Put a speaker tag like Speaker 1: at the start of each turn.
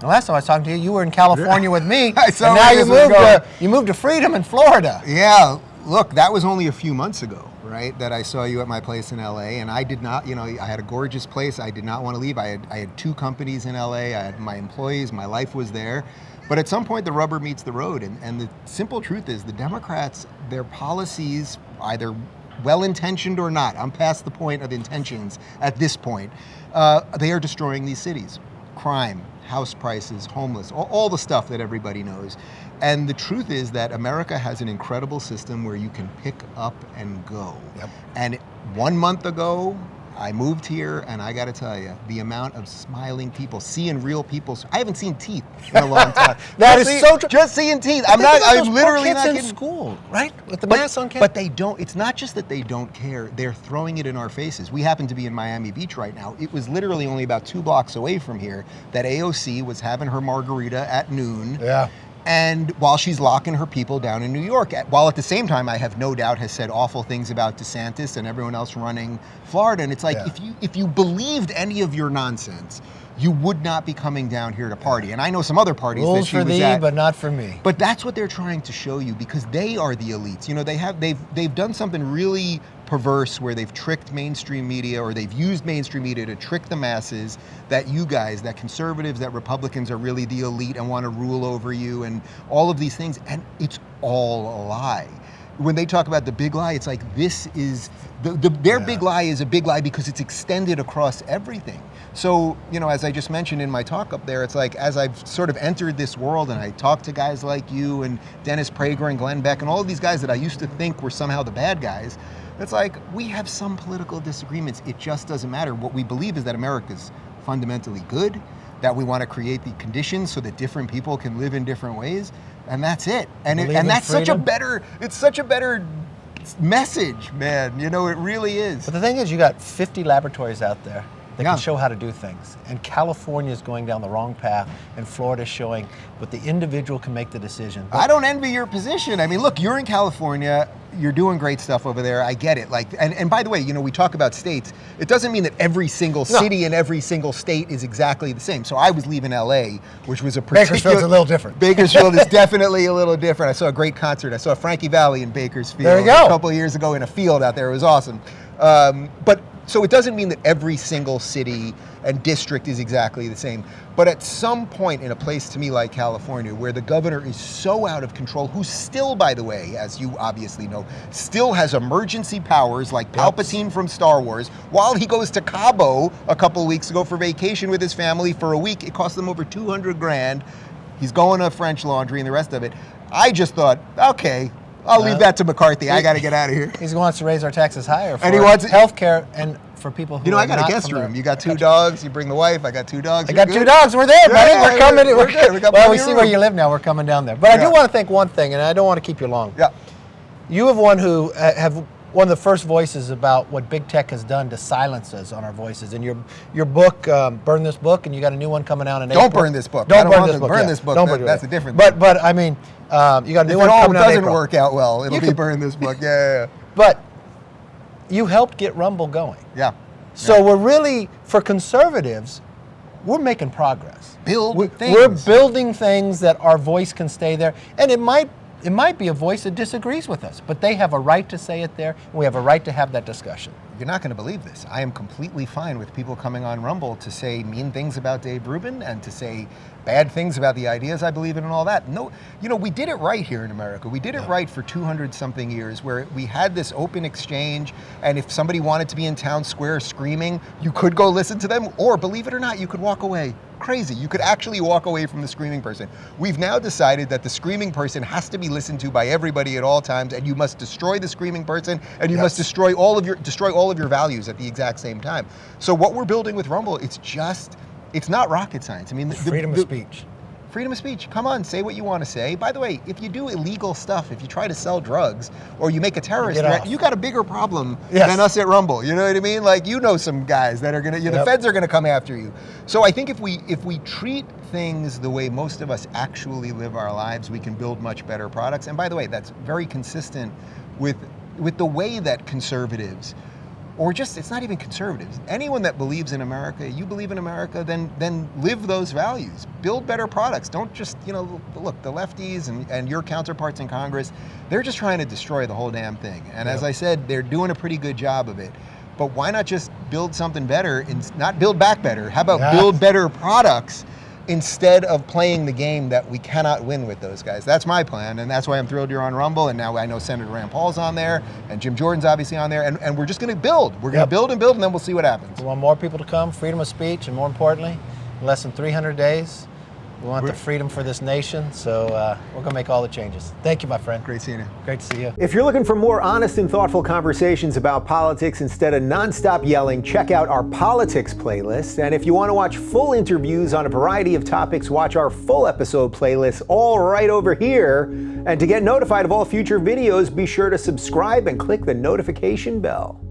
Speaker 1: The last time I was talking to you, you were in California with me,
Speaker 2: I saw
Speaker 1: and now
Speaker 2: where
Speaker 1: you moved to Freedom in Florida.
Speaker 2: Yeah, look, that was only a few months ago, right, that I saw you at my place in LA, and I did not, I had a gorgeous place. I did not want to leave. I had 2 companies in LA. I had my employees. My life was there. But at some point, the rubber meets the road, and the simple truth is the Democrats, their policies, either well-intentioned or not, I'm past the point of intentions at this point, they are destroying these cities. Crime, house prices, homeless, all the stuff that everybody knows. And the truth is that America has an incredible system where you can pick up and go.
Speaker 1: Yep.
Speaker 2: And 1 month ago, I moved here, and I got to tell you, the amount of smiling people, seeing real people. I haven't seen teeth in a long time.
Speaker 1: That is so true.
Speaker 2: Just seeing teeth.
Speaker 1: I'm
Speaker 2: literally not
Speaker 1: in
Speaker 2: kidding.
Speaker 1: school, right? With the masks on campus.
Speaker 2: But they don't. It's not just that they don't care. They're throwing it in our faces. We happen to be in Miami Beach right now. It was literally only about 2 blocks away from here that AOC was having her margarita at noon.
Speaker 1: Yeah.
Speaker 2: And while she's locking her people down in New York, while at the same time, I have no doubt, has said awful things about DeSantis and everyone else running Florida. And it's like, if you believed any of your nonsense, you would not be coming down here to party. And I know some other parties
Speaker 1: Rules
Speaker 2: that she
Speaker 1: for
Speaker 2: was
Speaker 1: thee,
Speaker 2: at.
Speaker 1: but not for me.
Speaker 2: But that's what they're trying to show you, because they are the elites. They've done something really perverse where they've tricked mainstream media, or they've used mainstream media to trick the masses that you guys, that conservatives, that Republicans are really the elite and want to rule over you and all of these things. And it's all a lie. When they talk about the big lie, it's like this is, their big lie is a big lie because it's extended across everything. So, as I just mentioned in my talk up there, it's like, as I've sort of entered this world and I talk to guys like you and Dennis Prager and Glenn Beck and all of these guys that I used to think were somehow the bad guys, it's like, we have some political disagreements. It just doesn't matter. What we believe is that America's fundamentally good, that we want to create the conditions so that different people can live in different ways, and that's it. And that's such a better message, man. It really is.
Speaker 1: But the thing is, you got 50 laboratories out there that can show how to do things. And California is going down the wrong path, and Florida is showing, but the individual can make the decision.
Speaker 2: I don't envy your position. I mean, look, you're in California. You're doing great stuff over there. I get it. And by the way, we talk about states. It doesn't mean that every single city and every single state is exactly the same. So I was leaving LA, which was a particular...
Speaker 1: Bakersfield's a little different.
Speaker 2: Bakersfield is definitely a little different. I saw a great concert. I saw Frankie Valli in Bakersfield
Speaker 1: there you go.
Speaker 2: A couple of years ago in a field out there. It was awesome. So it doesn't mean that every single city and district is exactly the same. But at some point in a place to me like California, where the governor is so out of control, who still, by the way, as you obviously know, still has emergency powers like Palpatine from Star Wars, while he goes to Cabo a couple of weeks ago for vacation with his family for a week, it cost them over $200,000. He's going to French Laundry and the rest of it. I just thought, okay, I'll leave that to McCarthy. I got to get out of here.
Speaker 1: He wants to raise our taxes higher for
Speaker 2: and he wants
Speaker 1: health care and for people who
Speaker 2: I got a guest room. You got 2 dogs. You bring the wife. I got 2 dogs.
Speaker 1: I got 2 dogs. We're there, buddy. We're coming.
Speaker 2: We're good.
Speaker 1: Well, we see where you live now. We're coming down there. But I do want to thank one thing, and I don't want to keep you long.
Speaker 2: Yeah.
Speaker 1: You have one who have one of the first voices about what big tech has done to silence us on our voices. And your book, Burn This Book, and you got a new one coming out in April.
Speaker 2: Don't burn this book.
Speaker 1: Don't burn this book.
Speaker 2: Burn this book. That's a different
Speaker 1: thing. But I mean, you got a new one coming out in April.
Speaker 2: If it all doesn't work out well, it'll be Burn This Book. Yeah.
Speaker 1: But you helped get Rumble going.
Speaker 2: Yeah.
Speaker 1: So we're really, for conservatives, we're making progress.
Speaker 2: We're
Speaker 1: building things that our voice can stay there. And it might be a voice that disagrees with us, but they have a right to say it there, and we have a right to have that discussion.
Speaker 2: You're not going to believe this. I am completely fine with people coming on Rumble to say mean things about Dave Rubin and to say bad things about the ideas I believe in and all that. No, we did it right here in America. We did it right for 200-something years, where we had this open exchange, and if somebody wanted to be in town square screaming, you could go listen to them, or believe it or not, you could walk away. Crazy. You could actually walk away from the screaming person. We've now decided that the screaming person has to be listened to by everybody at all times, and you must destroy the screaming person, and you must destroy all of your values at the exact same time. So what we're building with Rumble, it's not rocket science. I mean,
Speaker 1: freedom of speech.
Speaker 2: Freedom of speech. Come on, say what you want to say. By the way, if you do illegal stuff, if you try to sell drugs or you make a terrorist threat, you got a bigger problem than us at Rumble. You know what I mean? Like, some guys that are gonna, the feds are gonna come after you. So I think if we treat things the way most of us actually live our lives, we can build much better products. And by the way, that's very consistent with the way that conservatives or just, it's not even conservatives. Anyone that believes in America, you believe in America, then live those values. Build better products. Don't just, look, the lefties and your counterparts in Congress, they're just trying to destroy the whole damn thing. And as I said, they're doing a pretty good job of it. But why not just build something better and not build back better? How about build better products instead of playing the game that we cannot win with those guys? That's my plan, and that's why I'm thrilled you're on Rumble, and now I know Senator Rand Paul's on there, and Jim Jordan's obviously on there, and we're just gonna build. We're gonna build and build, and then we'll see what happens.
Speaker 1: We want more people to come, freedom of speech, and more importantly, in less than 300 days, we want the freedom for this nation, so we're gonna make all the changes. Thank you, my friend.
Speaker 2: Great seeing you.
Speaker 1: Great to see you.
Speaker 3: If you're looking for more honest and thoughtful conversations about politics instead of nonstop yelling, check out our politics playlist. And if you want to watch full interviews on a variety of topics, watch our full episode playlist all right over here. And to get notified of all future videos, be sure to subscribe and click the notification bell.